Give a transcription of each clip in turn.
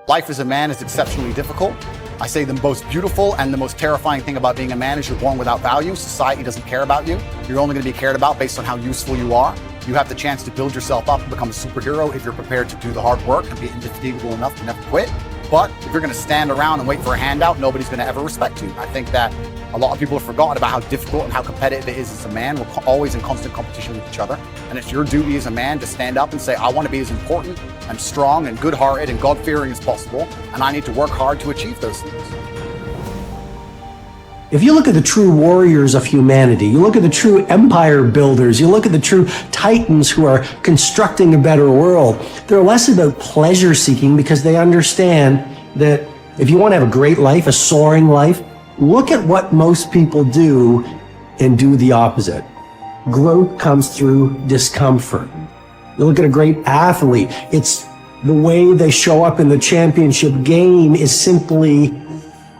Life as a man is exceptionally difficult. I say the most beautiful and the most terrifying thing about being a man is you're born without value. Society doesn't care about you. You're only going to be cared about based on how useful you are. You have the chance to build yourself up and become a superhero if you're prepared to do the hard work and be indefatigable enough to never quit. But if you're going to stand around and wait for a handout, nobody's going to ever respect you. I think that a lot of people have forgotten about how difficult and how competitive it is as a man. We're always in constant competition with each other. And it's your duty as a man to stand up and say, I want to be as important and strong and good-hearted and God-fearing as possible. And I need to work hard to achieve those things. If you look at the true warriors of humanity, you look at the true empire builders, you look at the true titans who are constructing a better world, they're less about pleasure seeking because they understand that if you want to have a great life, a soaring life, look at what most people do and do the opposite. Growth comes through discomfort. You look at a great athlete, it's the way they show up in the championship game is simply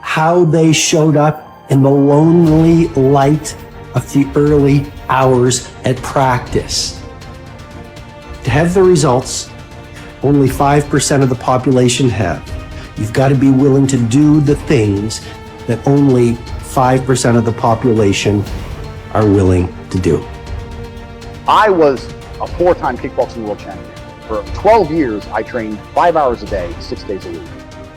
how they showed up in the lonely light of the early hours at practice. To have the results only 5% of the population have, you've got to be willing to do the things that only 5% of the population are willing to do. I was a 4-time kickboxing world champion. For 12 years, I trained 5 hours a day, 6 days a week.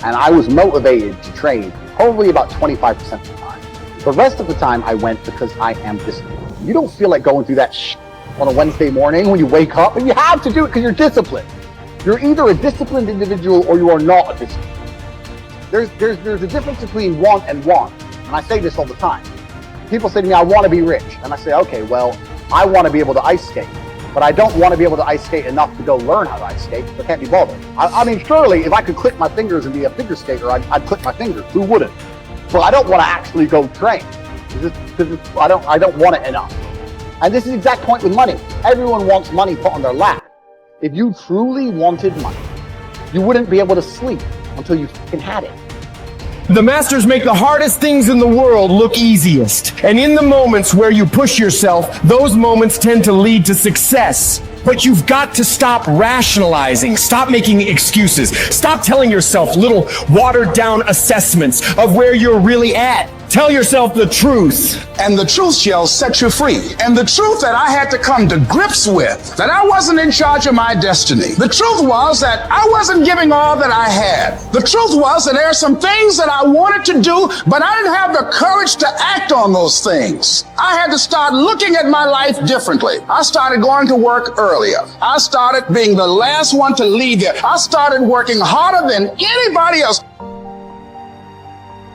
And I was motivated to train probably about 25% of the time. The rest of the time I went because I am disciplined. You don't feel like going through that on a Wednesday morning when you wake up, and you have to do it because you're disciplined. You're either a disciplined individual or you are not a disciplined. There's a difference between want and want. And I say this all the time. People say to me, I want to be rich. And I say, okay, well, I want to be able to ice skate. But I don't want to be able to ice skate enough to go learn how to ice skate. I can't be bothered. I mean, surely if I could click my fingers and be a figure skater, I'd click my fingers. Who wouldn't? But I don't want to actually go train because I don't want it enough. And this is the exact point with money. Everyone wants money put on their lap. If you truly wanted money, you wouldn't be able to sleep until you fucking had it. The masters make the hardest things in the world look easiest. And in the moments where you push yourself, those moments tend to lead to success. But you've got to stop rationalizing, stop making excuses, stop telling yourself little watered down assessments of where you're really at. Tell yourself the truth. And the truth shall set you free. And the truth that I had to come to grips with, that I wasn't in charge of my destiny. The truth was that I wasn't giving all that I had. The truth was that there are some things that I wanted to do, but I didn't have the courage to act on those things. I had to start looking at my life differently. I started going to work earlier. I started being the last one to leave there. I started working harder than anybody else.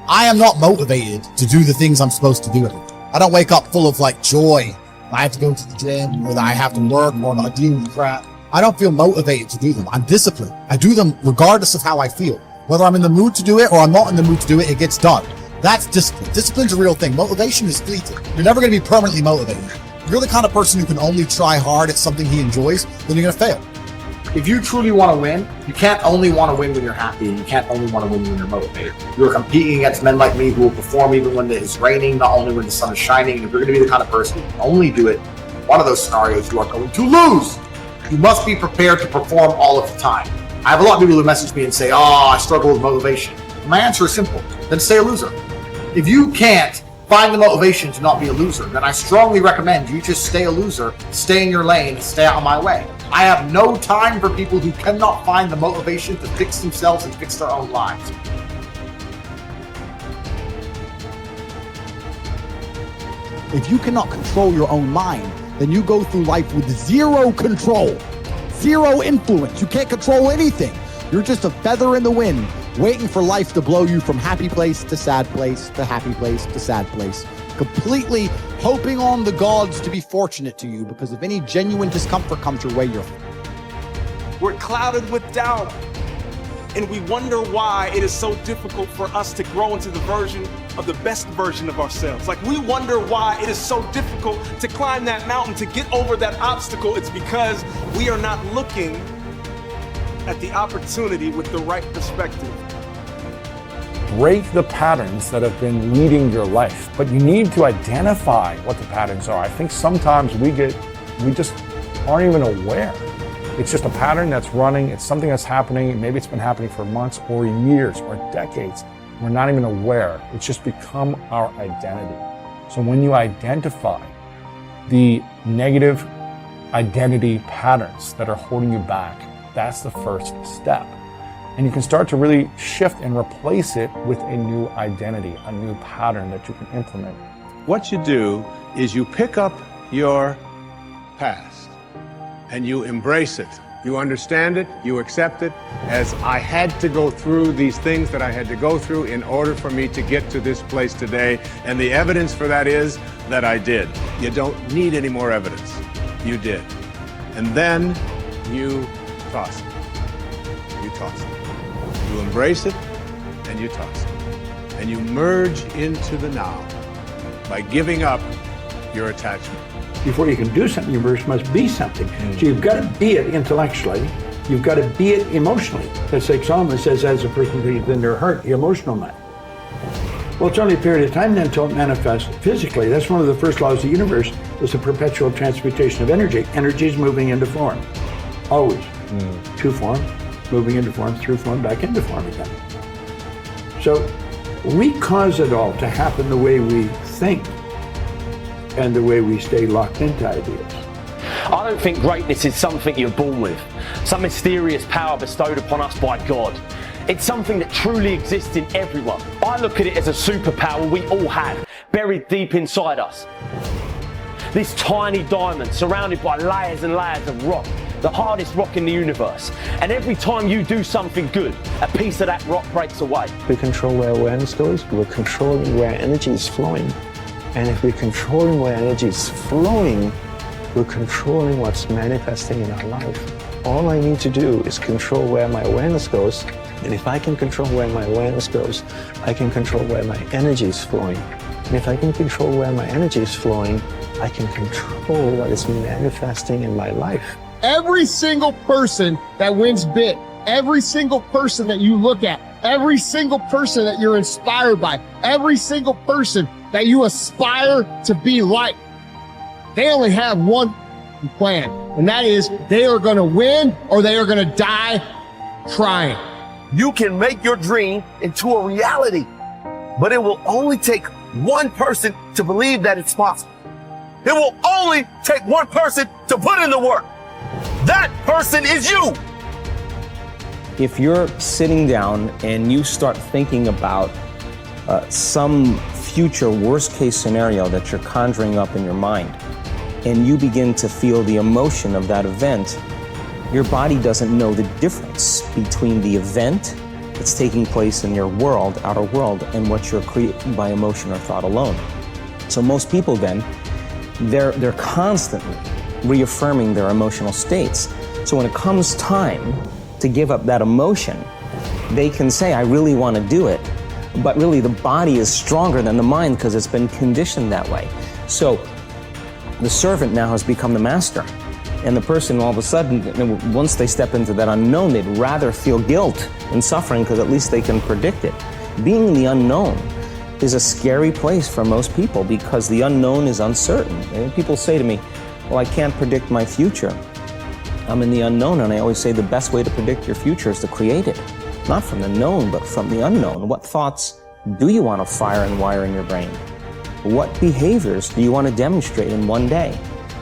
I am not motivated to do the things I'm supposed to do. I don't wake up full of joy. I have to go to the gym, or that I have to work, or I deal with crap. I don't feel motivated to do them. I'm disciplined. I do them regardless of how I feel. Whether I'm in the mood to do it or I'm not in the mood to do it, it gets done. That's discipline. Discipline's a real thing. Motivation is fleeting. You're never going to be permanently motivated. If you're the kind of person who can only try hard at something he enjoys, then you're going to fail. If you truly want to win, you can't only want to win when you're happy, and you can't only want to win when you're motivated. You're competing against men like me who will perform even when it's raining, not only when the sun is shining. And if you're going to be the kind of person who can only do it in one of those scenarios, you are going to lose. You must be prepared to perform all of the time. I have a lot of people who message me and say, I struggle with motivation. My answer is simple. Then stay a loser. If you can't find the motivation to not be a loser, then I strongly recommend you just stay a loser, stay in your lane, stay out of my way. I have no time for people who cannot find the motivation to fix themselves and fix their own lives. If you cannot control your own mind, then you go through life with zero control, zero influence. You can't control anything. You're just a feather in the wind, waiting for life to blow you from happy place to sad place to happy place to sad place, completely hoping on the gods to be fortunate to you, because if any genuine discomfort comes your way, we're clouded with doubt, and we wonder why it is so difficult for us to grow into the best version of ourselves. We wonder why it is so difficult to climb that mountain, to get over that obstacle. It's because we are not looking at the opportunity with the right perspective. Break the patterns that have been leading your life, but you need to identify what the patterns are. I think sometimes we just aren't even aware It's just a pattern that's running. It's something that's happening. Maybe it's been happening for months or years or decades. We're not even aware. It's just become our identity. So when you identify the negative identity patterns that are holding you back, that's the first step. And you can start to really shift and replace it with a new identity, a new pattern that you can implement. What you do is you pick up your past and you embrace it. You understand it, you accept it, as I had to go through these things that I had to go through in order for me to get to this place today. And the evidence for that is that I did. You don't need any more evidence. You did. And then you toss it. You toss it. You embrace it and you toss it. And you merge into the now by giving up your attachment. Before you can do something, you first must be something. So you've got to be it intellectually. You've got to be it emotionally. That's like Solomon says, as a person believes in their heart, the emotional man. Well, it's only a period of time then until it manifests physically. That's one of the first laws of the universe, is the perpetual transmutation of energy. Energy is moving into form, always. To form, moving into form, through form, back into form again. So we cause it all to happen the way we think and the way we stay locked into ideas. I don't think greatness is something you're born with, some mysterious power bestowed upon us by God. It's something that truly exists in everyone. I look at it as a superpower we all have, buried deep inside us. This tiny diamond surrounded by layers and layers of rock, the hardest rock in the universe. And every time you do something good, a piece of that rock breaks away. We control where awareness goes, we're controlling where energy is flowing. And if we're controlling where energy is flowing, we're controlling what's manifesting in our life. All I need to do is control where my awareness goes. And if I can control where my awareness goes, I can control where my energy is flowing. And if I can control where my energy is flowing, I can control what is manifesting in my life. Every single person that wins big, every single person that you look at, every single person that you're inspired by, every single person that you aspire to be like, they only have one plan, and that is they are going to win or they are going to die trying. You can make your dream into a reality, but it will only take one person to believe that it's possible. It will only take one person to put in the work. That person is you. If you're sitting down and you start thinking about some future worst case scenario that you're conjuring up in your mind, and you begin to feel the emotion of that event, your body doesn't know the difference between the event that's taking place in your world, outer world, and what you're creating by emotion or thought alone. So most people then, they're constantly reaffirming their emotional states. So when it comes time to give up that emotion, they can say, I really want to do it. But really the body is stronger than the mind because it's been conditioned that way. So the servant now has become the master. And the person all of a sudden, once they step into that unknown, they'd rather feel guilt and suffering because at least they can predict it. Being in the unknown is a scary place for most people because the unknown is uncertain. And people say to me, well, I can't predict my future. I'm in the unknown, and I always say the best way to predict your future is to create it. Not from the known, but from the unknown. What thoughts do you want to fire and wire in your brain? What behaviors do you want to demonstrate in one day?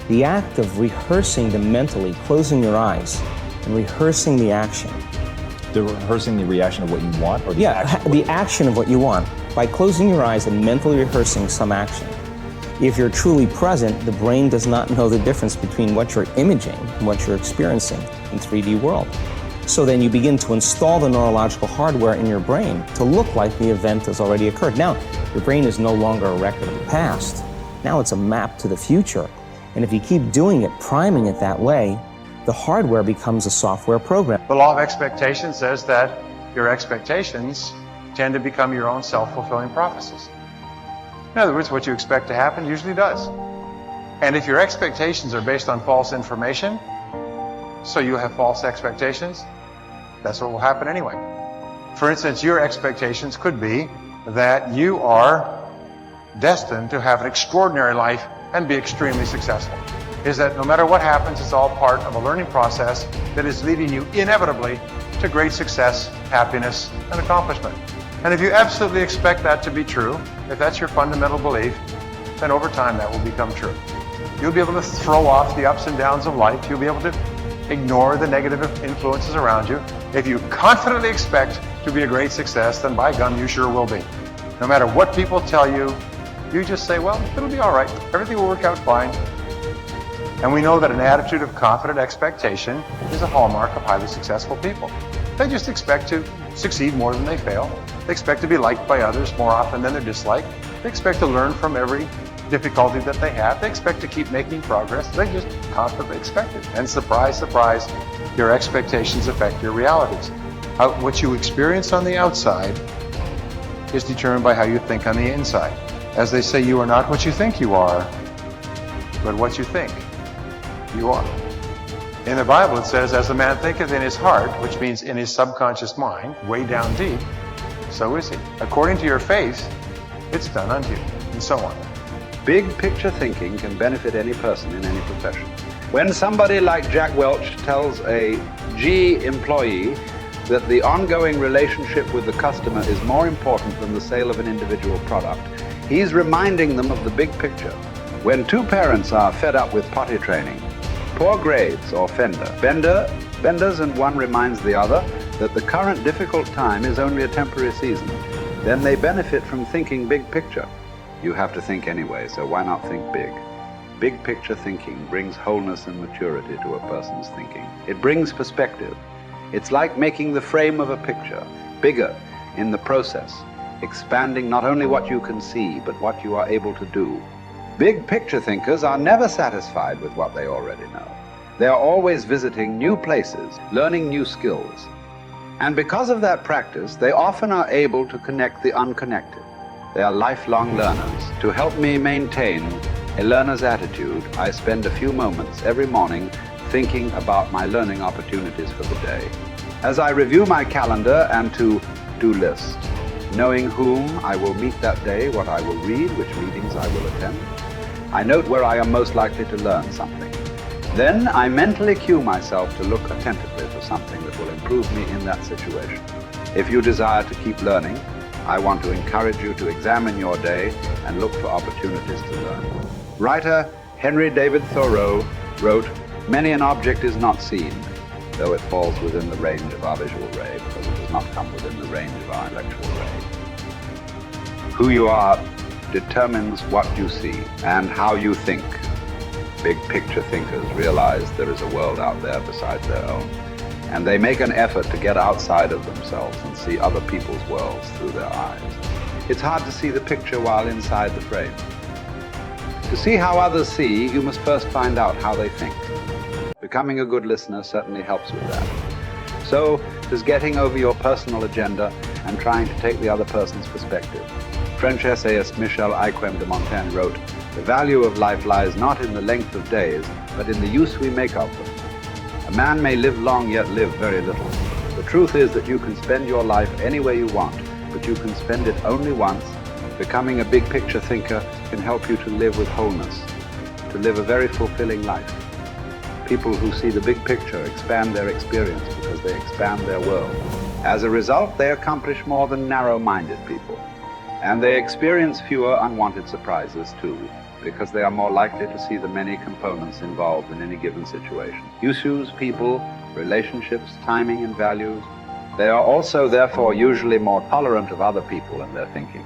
The act of rehearsing them mentally, closing your eyes, and rehearsing the action. Rehearsing the reaction of what you want? Or the action? The action of what you want. By closing your eyes and mentally rehearsing some action. If you're truly present, the brain does not know the difference between what you're imaging and what you're experiencing in 3D world. So then you begin to install the neurological hardware in your brain to look like the event has already occurred. Now, your brain is no longer a record of the past. Now it's a map to the future. And if you keep doing it, priming it that way, the hardware becomes a software program. The law of expectation says that your expectations tend to become your own self-fulfilling prophecies. In other words, what you expect to happen usually does. And if your expectations are based on false information, so you have false expectations, that's what will happen anyway. For instance, your expectations could be that you are destined to have an extraordinary life and be extremely successful. is that no matter what happens, it's all part of a learning process that is leading you inevitably to great success, happiness, and accomplishment. And if you absolutely expect that to be true, if that's your fundamental belief, then over time that will become true. You'll be able to throw off the ups and downs of life. You'll be able to ignore the negative influences around you. If you confidently expect to be a great success, then by gum, you sure will be. No matter what people tell you, you just say, well, it'll be all right. Everything will work out fine. And we know that an attitude of confident expectation is a hallmark of highly successful people. They just expect to succeed more than they fail. They expect to be liked by others more often than they're disliked. They expect to learn from every difficulty that they have. They expect to keep making progress. They just confidently expect it. And surprise, surprise, your expectations affect your realities. What you experience on the outside is determined by how you think on the inside. As they say, you are not what you think you are, but what you think you are. In the Bible it says, as a man thinketh in his heart, which means in his subconscious mind, way down deep, so is he. According to your faith, it's done unto you, and so on. Big picture thinking can benefit any person in any profession. When somebody like Jack Welch tells a G employee that the ongoing relationship with the customer is more important than the sale of an individual product, he's reminding them of the big picture. When two parents are fed up with potty training, poor grades or benders, and one reminds the other that the current difficult time is only a temporary season, then they benefit from thinking big picture. You have to think anyway, so why not think big? Big picture thinking brings wholeness and maturity to a person's thinking. It brings perspective. It's like making the frame of a picture bigger in the process, expanding not only what you can see, but what you are able to do. Big picture thinkers are never satisfied with what they already know. They are always visiting new places, learning new skills. And because of that practice, they often are able to connect the unconnected. They are lifelong learners. To help me maintain a learner's attitude, I spend a few moments every morning thinking about my learning opportunities for the day. As I review my calendar and to-do list, knowing whom I will meet that day, what I will read, which meetings I will attend, I note where I am most likely to learn something. Then I mentally cue myself to look attentively for something that will improve me in that situation. If you desire to keep learning, I want to encourage you to examine your day and look for opportunities to learn. Writer Henry David Thoreau wrote, "Many an object is not seen, though it falls within the range of our visual ray, because it does not come within the range of our intellectual ray." Who you are determines what you see and how you think. Big picture thinkers realize there is a world out there besides their own, and they make an effort to get outside of themselves and see other people's worlds through their eyes. It's hard to see the picture while inside the frame. To see how others see, you must first find out how they think. Becoming a good listener certainly helps with that. So does getting over your personal agenda and trying to take the other person's perspective. French essayist Michel Ayquem de Montaigne wrote, "The value of life lies not in the length of days, but in the use we make of them." A man may live long yet live very little. The truth is that you can spend your life any way you want, but you can spend it only once. Becoming a big picture thinker can help you to live with wholeness, to live a very fulfilling life. People who see the big picture expand their experience because they expand their world. As a result, they accomplish more than narrow-minded people. And they experience fewer unwanted surprises too, because they are more likely to see the many components involved in any given situation. Issues, people, relationships, timing, and values. They are also, therefore, usually more tolerant of other people and their thinking.